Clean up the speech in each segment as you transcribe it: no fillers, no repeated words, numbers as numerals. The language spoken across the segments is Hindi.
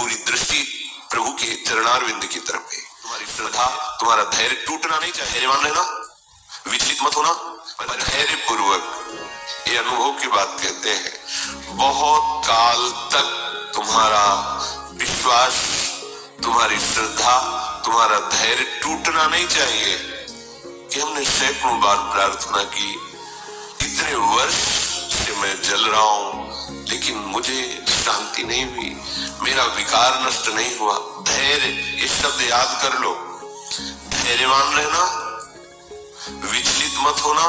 पूरी दृष्टि प्रभु के चरणारविंद की तरफ है। तुम्हारी श्रद्धा, तुम्हारा धैर्य टूटना नहीं चाहिए। धैर्यवान रहना, विचलित मत होना, धैर्य पूर्वक ये अनुभव की बात कहते हैं। बहुत काल तक तुम्हारा विश्वास, तुम्हारी श्रद्धा, तुम्हारा धैर्य टूटना नहीं चाहिए। कि हमने सैकड़ों बार प्रार्थना की, इतने वर्ष से मैं जल रहा हूं लेकिन मुझे शांति नहीं हुई, मेरा विकार नष्ट नहीं हुआ। धैर्य, ये शब्द याद कर लो। धैर्यवान रहना, विचलित मत होना,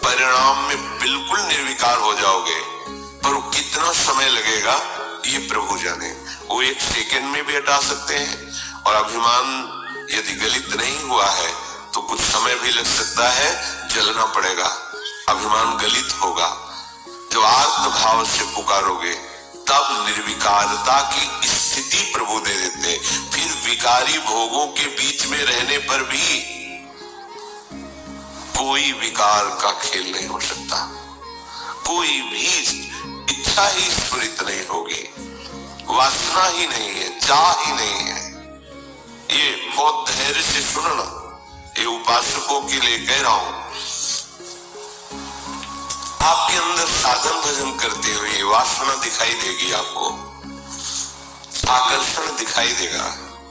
परिणाम में बिल्कुल निर्विकार हो जाओगे। पर वो कितना समय लगेगा ये प्रभु जाने। वो एक सेकंड में भी हटा सकते हैं। और अभिमान यदि गलित नहीं हुआ है तो कुछ समय भी लग सकता है, जलना पड़ेगा, अभिमान गलित होगा। जब आर्त भाव से पुकारोगे तब निर्विकारता की स्थिति प्रभु दे देते। फिर विकारी भोगों के बीच में रहने पर भी कोई विकार का खेल नहीं हो सकता, कोई भी इच्छा ही स्फुरित नहीं होगी, वासना ही नहीं है, चाह ही नहीं है। ये बहुत धैर्य से सुनना, ये उपासकों के लिए कह रहा हूं। आपके अंदर साधन भजन करते हुए वासना दिखाई देगी, आपको आकर्षण दिखाई देगा,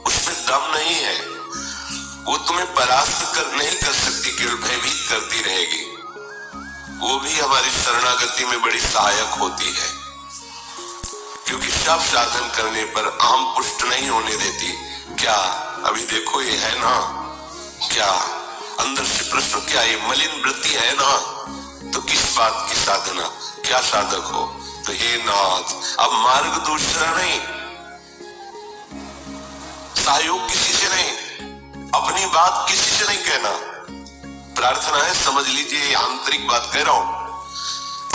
उसमें दम नहीं है। वो तुम्हें परास्त नहीं कर सकती, केवल भयभीत करती रहेगी। वो भी हमारी शरणागति में बड़ी सहायक होती है, क्योंकि सब साधन करने पर आम पुष्ट नहीं होने देती। क्या अभी देखो ये है ना, क्या अंदर से प्रश्न, क्या ये मलिन वृत्ति है ना, तो किस बात की साधना, क्या साधक हो। तो हे नाथ, अब मार्ग दूसरा नहीं, सहयोग किसी से नहीं, अपनी बात किसी से नहीं कहना। प्रार्थना है, समझ लीजिए, आंतरिक बात कह रहा हूं।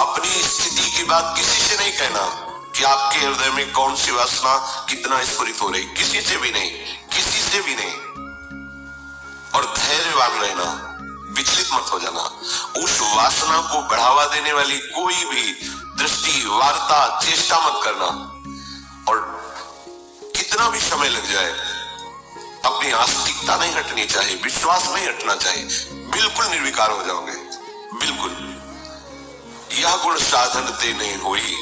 अपनी स्थिति की बात किसी से नहीं कहना कि आपके हृदय में कौन सी वासना कितना स्फुरित हो रही, किसी से भी नहीं, किसी से भी नहीं। और धैर्यवान रहना, विचलित मत हो जाना। उस वासना को बढ़ावा देने वाली कोई भी दृष्टि, वार्ता, चेष्टा मत करना। और कितना भी समय लग जाए, अपनी आस्तिकता नहीं हटनी चाहिए, विश्वास नहीं हटना चाहिए, बिल्कुल निर्विकार हो जाओगे, बिल्कुल। यह गुण साधन ते नहीं होई,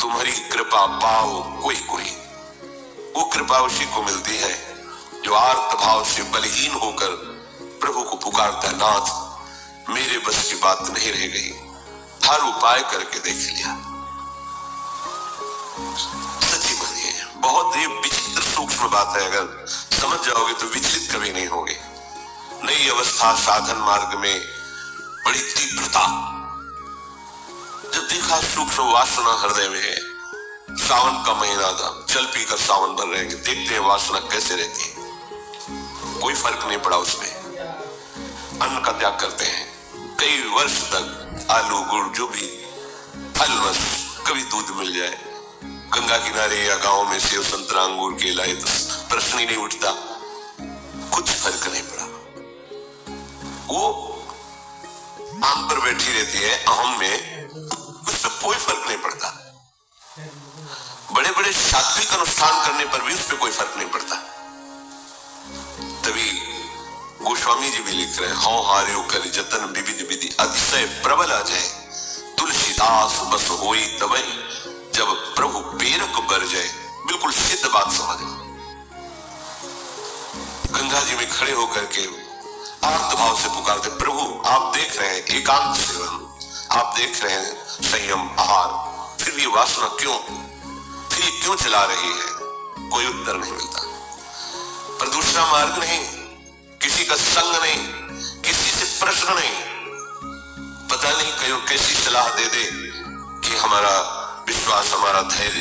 तुम्हारी कृपा पाओ कोई कोई। वो कृपा उसी को मिलती है जो आर्त भाव से बलहीन होकर प्रभु को पुकारता है। नाथ, मेरे बस की बात नहीं रह गई, हर उपाय करके देख लिया। सच्ची मानिए, बहुत ही विचित्र सूक्ष्म बात है। अगर समझ जाओगे तो विचलित कभी नहीं होगे। नई अवस्था साधन मार्ग में बड़ी तीव्रता, जब देखा सूक्ष्म वासना हृदय में है। सावन का महीना था, जल पीकर सावन भर रहेंगे, देखते हैं वासना कैसे रहती है। कोई फर्क नहीं पड़ा उसमें, अन्न का त्याग करते हैं। कई वर्ष तक आलू गुड़ जो भी फलवश, कभी दूध मिल जाए, गंगा किनारे या गांव में सेव संतरा अंगूर केला, तो प्रश्न ही नहीं उठता, कुछ फर्क नहीं पड़ा। वो आम पर बैठी रहती है, अहम में, उससे कोई फर्क नहीं पड़ता। बड़े बड़े सात्विक अनुष्ठान करने पर भी उस पर कोई फर्क नहीं पड़ता। तभी गोस्वामी जी भी लिख रहे हैं, हौ हार्यो कर जतन विविध विधि अतिशय प्रबल आ जाए, तुलसीदास बस होई तबही, जब प्रभु पेरक बर जाए। बिल्कुल सिद्ध बात समझ लो। गंगा जी में खड़े होकर के आर्त भाव से पुकारते, प्रभु आप देख रहे हैं एकांत सेवन, आप देख रहे हैं संयम आहार, फिर भी वासना क्यों, फिर क्यों चला रही है। कोई उत्तर नहीं मिलता। पर दूसरा मार्ग नहीं, किसी का संग नहीं, किसी से प्रश्न नहीं, पता नहीं कहीं कैसी सलाह दे दे कि हमारा विश्वास, हमारा धैर्य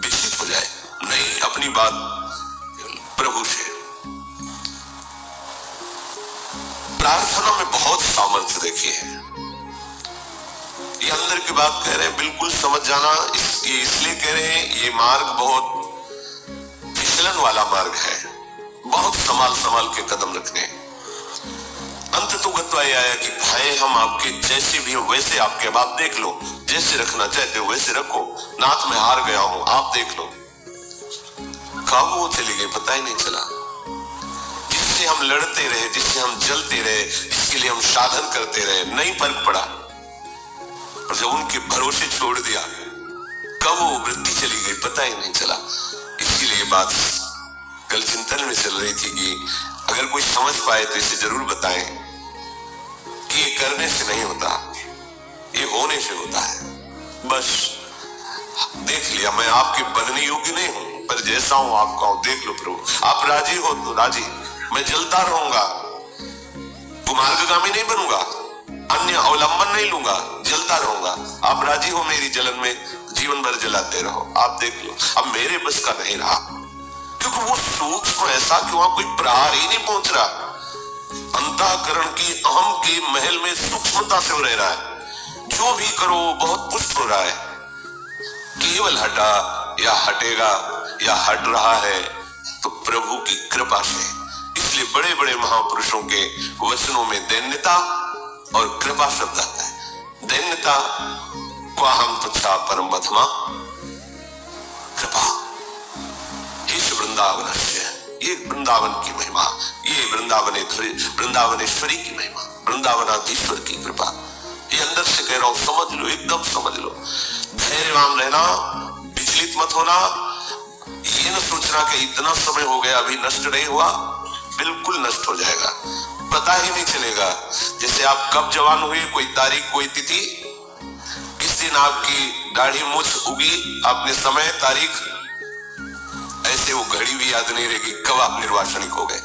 विचलित हो जाए। नहीं, अपनी बात प्रभु से। प्रार्थना में बहुत सामर्थ्य देखी है। ये अंदर की बात कह रहे हैं, बिल्कुल समझ जाना। इसलिए कह रहे हैं ये मार्ग बहुत फिसलन वाला मार्ग है, बहुत संभाल के कदम रखने। अंत तो गत्वा आया कि भाई हम आपके जैसे भी हो वैसे आपके, अब आप देख लो, जैसे रखना चाहते हो वैसे रखो। नाथ मैं हार गया हूं, आप देख लो। कब वो चली गई पता ही नहीं चला। जिससे हम लड़ते रहे, जिससे हम जलते रहे, जिसके लिए हम साधन करते रहे, नहीं फर्क पड़ा। और जब उनके भरोसे छोड़ दिया, कब वो वृत्ति चली गई पता ही नहीं चला। इसीलिए बात कल चिंतन में चल रही थी कि अगर कोई समझ पाए तो इसे जरूर बताएं कि ये करने से नहीं होता, ये होने से होता है। बस देख लिया, मैं आपके बनने योग्य नहीं हूं, पर जैसा हूं आपका हूं, देख लो प्रभु। आप राजी हो तो राजी, मैं जलता रहूंगा, कुमार्गगामी नहीं बनूंगा, अन्य अवलंबन नहीं लूंगा, जलता रहूंगा। आप राजी हो मेरी जलन में, जीवन भर जलाते रहो। आप देख लो, अब मेरे बस का नहीं रहा, क्योंकि वो सूक्ष्म ऐसा कि वहां कोई प्रहार ही नहीं पहुंच रहा। अंतःकरण की अहम के महल में सूक्ष्मता से रह रहा है। जो भी करो बहुत पुष्ट हो रहा है। केवल हटा या हटेगा या हट रहा है तो प्रभु की कृपा से। इसलिए बड़े बड़े महापुरुषों के वचनों में दैन्यता और कृपा शब्द आता है। दैन्यता को हम तुच्छा परम बधमा कृपा। इस वृंदावन से ये वृंदावन की महिमा, ये वृंदावनेश्वरी की महिमा, वृंदावनाधीश्वर की कृपा। ये अंदर से कह रहा हूं, समझ लो, एकदम समझ लो। धैर्यवान रहना, विचलित मत होना। ये न सोचना कि इतना समय हो गया अभी नष्ट नहीं हुआ, बिल्कुल नष्ट हो जाएगा, पता ही नहीं चलेगा। जैसे आप कब जवान हुए, कोई तारीख, कोई तिथि, किस दिन आपकी दाढ़ी मूछ उगी, आपने समय, तारीख, ऐसे वो घड़ी भी याद नहीं रहेगी कब आप निर्वासनिक हो गए।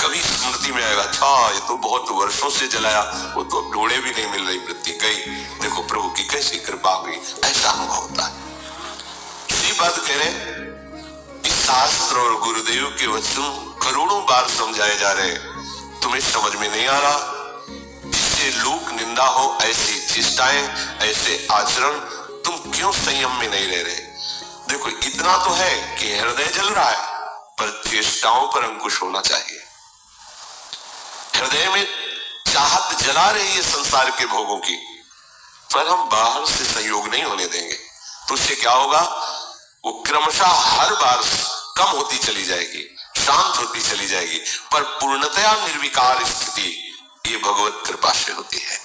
कभी स्मृति में आएगा, अच्छा ये तो बहुत वर्षों से जलाया, वो तो ढोड़े भी नहीं मिल रही, वृत्ति गई। देखो प्रभु की कैसी कृपा हुई, ऐसा अनुभव होता है। इसी बात कह रहे, इस शास्त्र और गुरुदेव के वचन करोड़ों बार समझाए जा रहे, तुम्हें समझ में नहीं आ रहा। जिससे लोक निंदा हो ऐसी चेष्टाएं, ऐसे आचरण, तुम क्यों संयम में नहीं रह रहे। देखो इतना तो है कि हृदय जल रहा है, पर चेष्टाओं पर अंकुश होना चाहिए। हृदय में चाहत जला रही है संसार के भोगों की, पर हम बाहर से संयोग नहीं होने देंगे। तो उससे क्या होगा, वो क्रमशः हर बार कम होती चली जाएगी, शांत होती चली जाएगी, पर पूर्णतया निर्विकार स्थिति ये भगवत कृपा से होती है।